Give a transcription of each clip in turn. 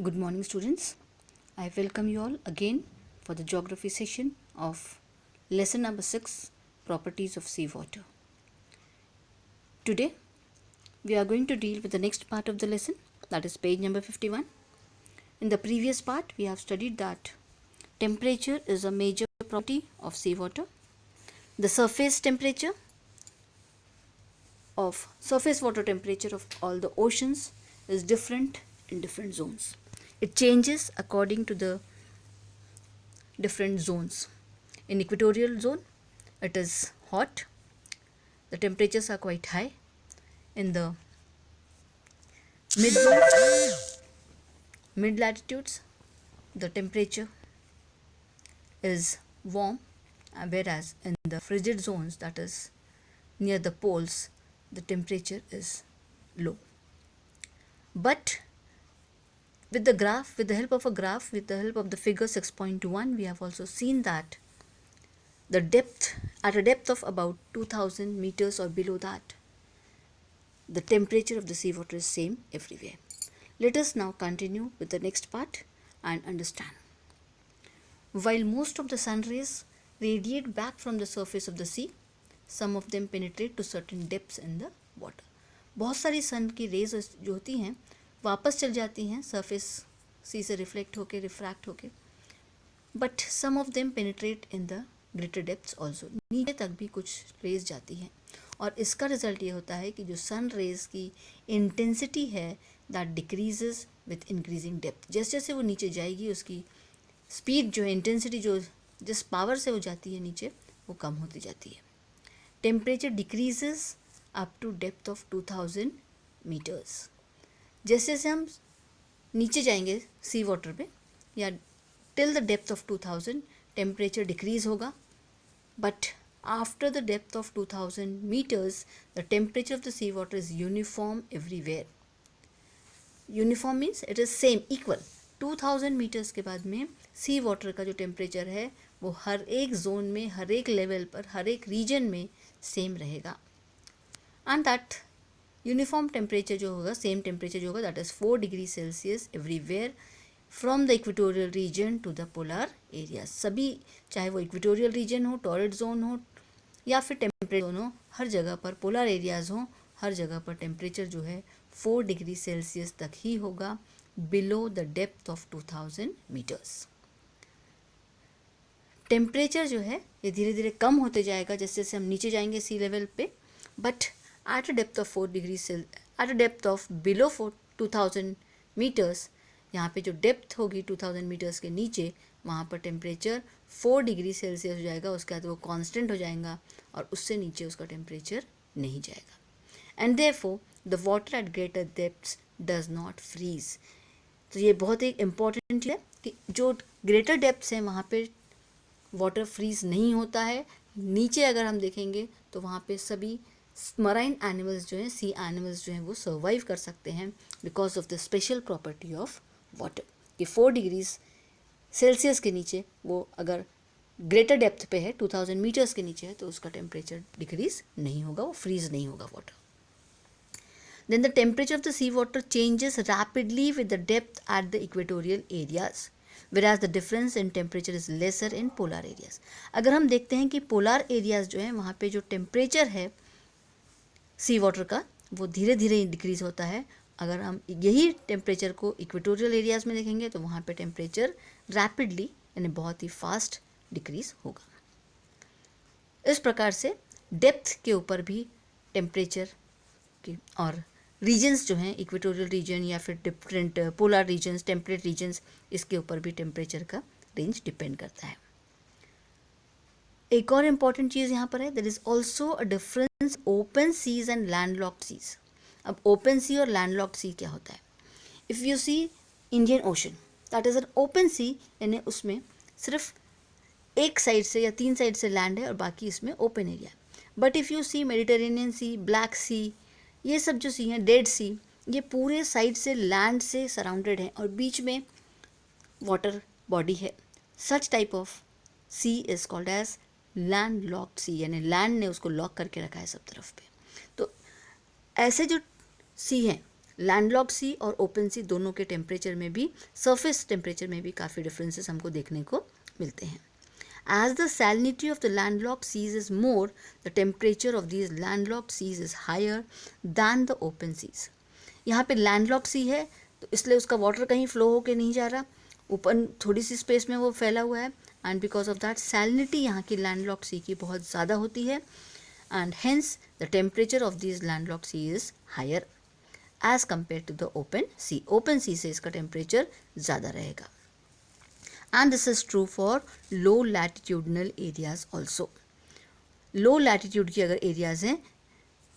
Good morning, students. I welcome you all again for the geography session of lesson number 6, Properties of Seawater. Today, we are going to deal with the next part of the lesson, that is page number 51. In the previous part, we have studied that temperature is a major property of seawater. The surface water temperature of all the oceans is different in different zones. It changes according to the different zones. In equatorial zone, it is hot. The temperatures are quite high. In the mid latitudes, the temperature is warm, whereas in the frigid zones, that is near the poles, the temperature is low. But with the help of the figure 6.1, we have also seen that at a depth of about 2000 meters or below that, the temperature of the seawater is same everywhere. Let us now continue with the next part and understand. While most of the sun rays radiate back from the surface of the sea, some of them penetrate to certain depths in the water. बहुत सारी सन की raise जो होती हैं वापस चल जाती हैं सरफेस सी से रिफ्लेक्ट होके रिफ्रैक्ट होके, but some of them penetrate in the greater depths also. नीचे तक भी कुछ रेज जाती हैं और इसका रिजल्ट ये होता है कि जो सन रेज की इंटेंसिटी है that decreases with increasing depth. जैसे जैसे वो नीचे जाएगी उसकी स्पीड जो है, इंटेंसिटी जो जिस पावर से वो जाती है नीचे, वो कम होती जाती है. Temperature decreases up to depth of 2000 metres. जैसे जैसे हम नीचे जाएंगे सी वाटर पे या till the depth of 2000, temperature decrease होगा. But after the depth of 2000 metres, the temperature of the sea water is uniform everywhere. Uniform means it is same, equal. 2000 metres के बाद में सी वाटर का जो temperature है वो हर एक जोन में, हर एक लेवल पर, हर एक रीजन में सेम रहेगा. एंड दैट यूनिफॉर्म टेम्परेचर जो होगा, सेम टेम्परेचर जो होगा, that is 4 degree Celsius everywhere from the equatorial region to the polar area. सभी, चाहे वो इक्वेटोरियल रीजन हो, टॉरड जोन हो या फिर टेम्परेट जोन हो, हर जगह पर पोलर एरियाज़ हों, हर जगह पर टेम्परेचर जो है 4 डिग्री सेल्सियस तक ही होगा below the depth of 2000 metres. Temperature जो है ये धीरे धीरे कम होते जाएगा जैसे जैसे हम नीचे जाएंगे सी लेवल पे. But at a depth of 4 degree at a depth of below 2000 metres, यहाँ पे जो डेप्थ होगी 2000 मीटर्स के नीचे, वहाँ पर टेम्परेचर 4 डिग्री सेल्सियस हो जाएगा. उसके बाद वो कांस्टेंट हो जाएगा और उससे नीचे उसका टेम्परेचर नहीं जाएगा. And therefore the water at greater depths does not freeze. तो ये बहुत एक इम्पॉर्टेंट है कि जो ग्रेटर डेप्थ्स हैं वहाँ पे वाटर फ्रीज नहीं होता है. नीचे अगर हम देखेंगे तो वहाँ पे सभी मराइन एनिमल्स जो हैं, सी एनिमल्स जो हैं, वो सर्वाइव कर सकते हैं because of the special property of water कि 4 डिग्री सेल्सियस के नीचे वो अगर ग्रेटर डेप्थ पे है, 2000 मीटर्स के नीचे है, तो उसका टेम्परेचर डिक्रीज नहीं होगा, वो फ्रीज नहीं होगा water. Then the temperature of the sea water changes rapidly with the depth at the equatorial areas, whereas the difference in temperature is lesser in polar areas. अगर हम देखते हैं कि पोलर एरियाज जो हैं वहाँ पे जो टेम्परेचर है सी वाटर का वो धीरे धीरे डिक्रीज होता है. अगर हम यही टेम्परेचर को इक्वेटोरियल एरियाज में देखेंगे तो वहाँ पे टेम्परेचर रैपिडली यानी बहुत ही फास्ट डिक्रीज होगा. इस प्रकार से डेप्थ के ऊपर भी टेम्परेचर की और रीजन्स जो हैं, इक्वेटोरियल रीजन या फिर different polar regions, temperate regions, इसके ऊपर भी टेम्परेचर का रेंज डिपेंड करता है. एक और इम्पॉर्टेंट चीज़ यहाँ पर है, there is also a difference open seas and landlocked seas. अब ओपन सी और लैंडलॉक्ड सी क्या होता है? If you see Indian ocean, that is an open sea, यानी उसमें सिर्फ एक साइड से या 3 साइड से लैंड है और बाकी इसमें ओपन एरिया है. But if you see Mediterranean sea, black sea, ये सब जो सी हैं, डेड सी, ये पूरे साइड से लैंड से सराउंडेड हैं और बीच में वाटर बॉडी है. Such type of sea is called as land locked sea, यानी लैंड ने उसको लॉक करके रखा है सब तरफ पे. तो ऐसे जो सी हैं लैंडलॉक्ड सी और ओपन सी दोनों के टेम्परेचर में भी, सरफेस टेम्परेचर में भी काफ़ी डिफरेंसेस हमको देखने को मिलते हैं. As the salinity of the landlocked seas is more, the temperature of these landlocked seas is higher than the open seas. यहाँ पे landlocked sea है तो इसलिए उसका वाटर कहीं फ्लो होके नहीं जा रहा, ऊपर थोड़ी सी स्पेस में वो फैला हुआ है, and because of that salinity यहाँ की लैंडलॉक्ड सी की बहुत ज़्यादा होती है, and hence the temperature of this landlocked sea is higher as compare to the open sea. Open sea से इसका टेम्परेचर ज़्यादा रहेगा. And this is true for low latitudinal areas also. Low latitude की अगर areas हैं,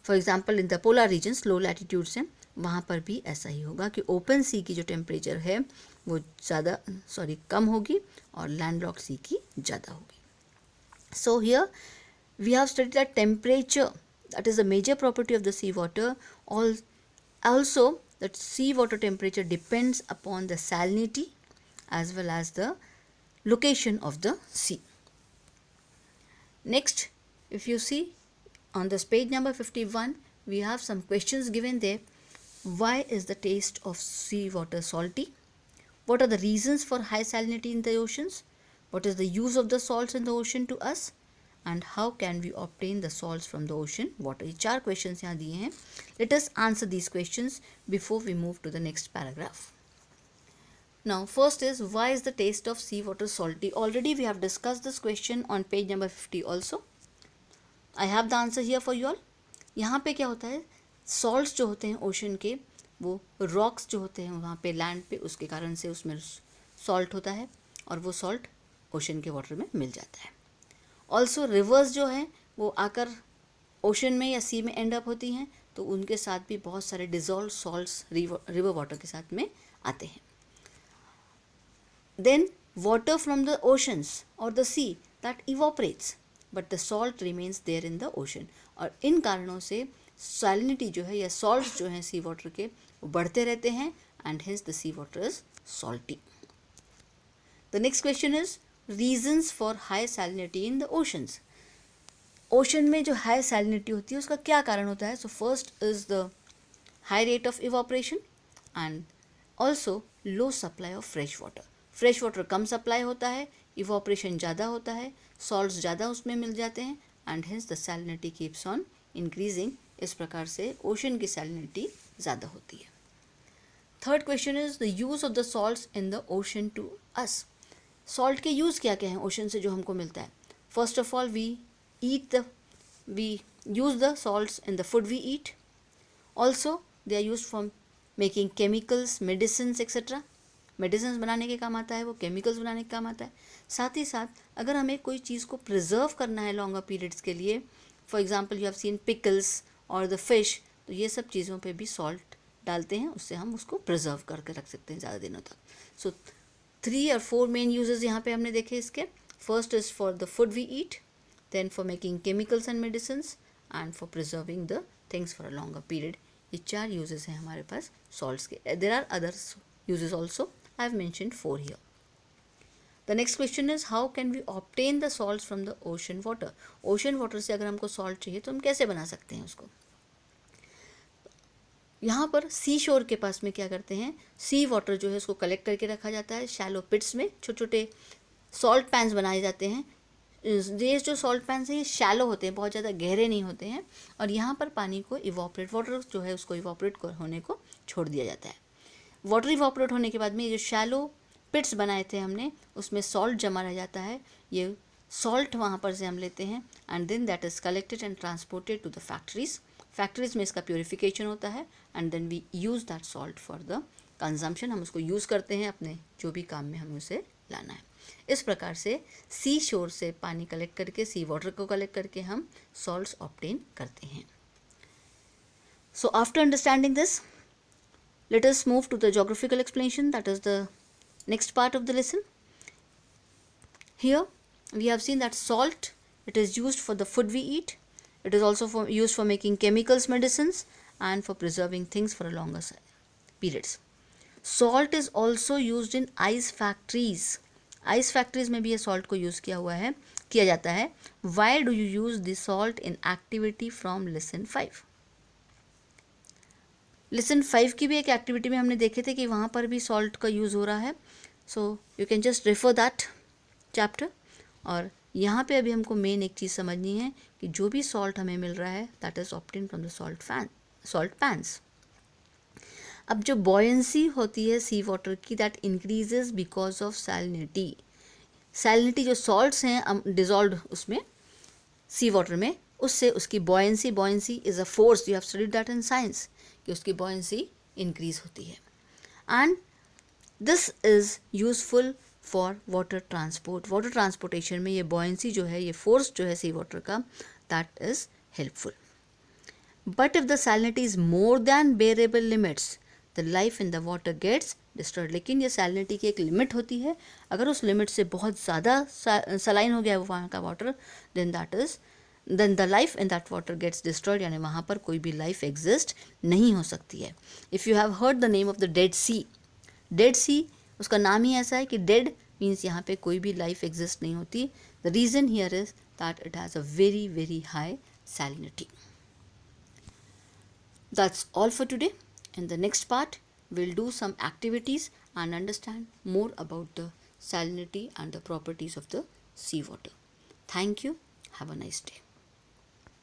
for example in the polar regions, low latitudes हैं, वहाँ पर भी ऐसा ही होगा कि open sea की जो temperature है वो कम होगी और landlocked sea की ज़्यादा होगी. So here we have studied that temperature, that is a major property of the sea water. Also that sea water temperature depends upon the salinity as well as the location of the sea. Next, if you see on this page number 51, we have some questions given there. Why is the taste of sea water salty? What are the reasons for high salinity in the oceans? What is the use of the salts in the ocean to us? And how can we obtain the salts from the ocean water? ये 4 questions यहाँ दिए हैं. Let us answer these questions before we move to the next paragraph. Now first is, why is the taste of sea water salty? Already we have discussed this question on page number 50 also. I have the answer here for you all. यहाँ पे क्या होता है, salts जो होते हैं ocean के, वो rocks जो होते हैं वहाँ पे लैंड पे, उसके कारण से उसमें salt होता है और वो salt ओशन के वाटर में मिल जाता है. ऑल्सो रिवर्स जो हैं वो आकर ओशन में या सी में एंड अप होती हैं, तो उनके साथ भी बहुत सारे डिजॉल्व सॉल्ट्स रिवर वाटर के साथ में आते हैं. Then water from the oceans or the sea that evaporates, but the salt remains there in the ocean. और इन कारणों से salinity जो है या salts जो हैं sea water के वो बढ़ते रहते हैं, and hence the sea water is salty. The next question is reasons for high salinity in the oceans. Ocean में जो हाई salinity होती है उसका क्या कारण होता है? So first is the high rate of evaporation and also low supply of fresh water. Fresh water come supply होता है, इवोपरेशन ज़्यादा होता है, सॉल्ट्स ज़्यादा उसमें मिल जाते हैं, and hence the salinity keeps on increasing. इस प्रकार से ओशन की सैलिनिटी ज़्यादा होती है. Third question is the use of the salts in the ocean to us. Salt के यूज़ क्या क्या हैं ओशन से जो हमको मिलता है? First of all we use the salts in the food we eat. Also they are use for making chemicals, medicines etcetera. Medicine बनाने के काम आता है, वो केमिकल्स बनाने के काम आता है. साथ ही साथ अगर हमें कोई चीज़ को प्रिजर्व करना है लॉन्गर पीरियड्स के लिए, for example you have seen pickles और द फिश, तो ये सब चीज़ों पे भी सॉल्ट डालते हैं, उससे हम उसको प्रिजर्व करके रख सकते हैं ज़्यादा दिनों तक. सो 3 or 4 मेन यूजेस यहाँ पे हमने देखे इसके. First is for the food we eat, then for making chemicals and medicines, and for preserving the things for a longer period. ये 4 यूजेस हैं हमारे पास सॉल्ट्स के. There are other uses also. I have mentioned 4 here. The next question is how can we obtain the salts from the ocean water? Ocean water से अगर हमको salt चाहिए तो हम कैसे बना सकते हैं उसको? यहाँ पर सी शोर के पास में क्या करते हैं, सी वाटर जो है उसको कलेक्ट करके रखा जाता है शैलो पिट्स में. छोटे छोटे सॉल्ट पैन्स बनाए जाते हैं. ये जो सॉल्ट पैन्स हैं ये शैलो होते हैं, बहुत ज़्यादा गहरे नहीं होते हैं, और यहाँ पर पानी को इवोपरेट, वाटर जो है उसको इवोपरेट होने को छोड़ दिया जाता है. वाटर इवोपरेट होने के बाद में ये जो शैलो पिट्स बनाए थे हमने, उसमें सॉल्ट जमा रह जाता है. ये सॉल्ट वहाँ पर से हम लेते हैं, and then that is collected and transported to the factories. Factories में इसका प्योरीफिकेशन होता है, and then we use that salt for the consumption. हम उसको यूज़ करते हैं अपने जो भी काम में हमें उसे लाना है. इस प्रकार से सी शोर से पानी कलेक्ट करके, सी वाटर को कलेक्ट करके हम सॉल्ट्स ऑब्टेन करते हैं. So after understanding this, let us move to the geographical explanation, that is the next part of the lesson. Here we have seen that salt, it is used for the food we eat. It is also used for making chemicals, medicines, and for preserving things for a longer periods. Salt is also used in ice factories. Ice factories में भी ये salt को use किया जाता है. Why do you use the salt in activity from lesson 5? Lesson 5 की भी एक एक्टिविटी में हमने देखे थे कि वहाँ पर भी सॉल्ट का यूज़ हो रहा है, so you can just refer that chapter. और यहाँ पे अभी हमको मेन एक चीज़ समझनी है कि जो भी सॉल्ट हमें मिल रहा है that is obtain from the salt pans. अब जो बॉयंसी होती है सी वाटर की, that increases because of salinity. Salinity जो सॉल्ट्स हैं डिजॉल्व उसमें सी वाटर में, उससे उसकी buoyancy is a force, you have studied that in science, कि उसकी बॉयंसी इंक्रीज होती है। And this is useful for water transportation में ये बॉयंसी जो है, ये फोर्स जो है सी वाटर का, that is helpful. But if the salinity is more than bearable limits, the life in the water gets destroyed. लेकिन ये सैलिनिटी की एक लिमिट होती है, अगर उस लिमिट से बहुत ज़्यादा सलाइन हो गया है वहाँ का water, then the life in that water gets destroyed, यानी वहाँ पर कोई भी लाइफ एग्जिस्ट नहीं हो सकती है। If you have heard the name of the dead sea, उसका नाम ही ऐसा है कि डेड मीन्स यहाँ पे कोई भी लाइफ एग्जिस्ट नहीं होती। The reason here is that it has a very very high salinity. That's all for today. In the next part, we'll do some activities and understand more about the salinity and the properties of the seawater. Thank you. Have a nice day.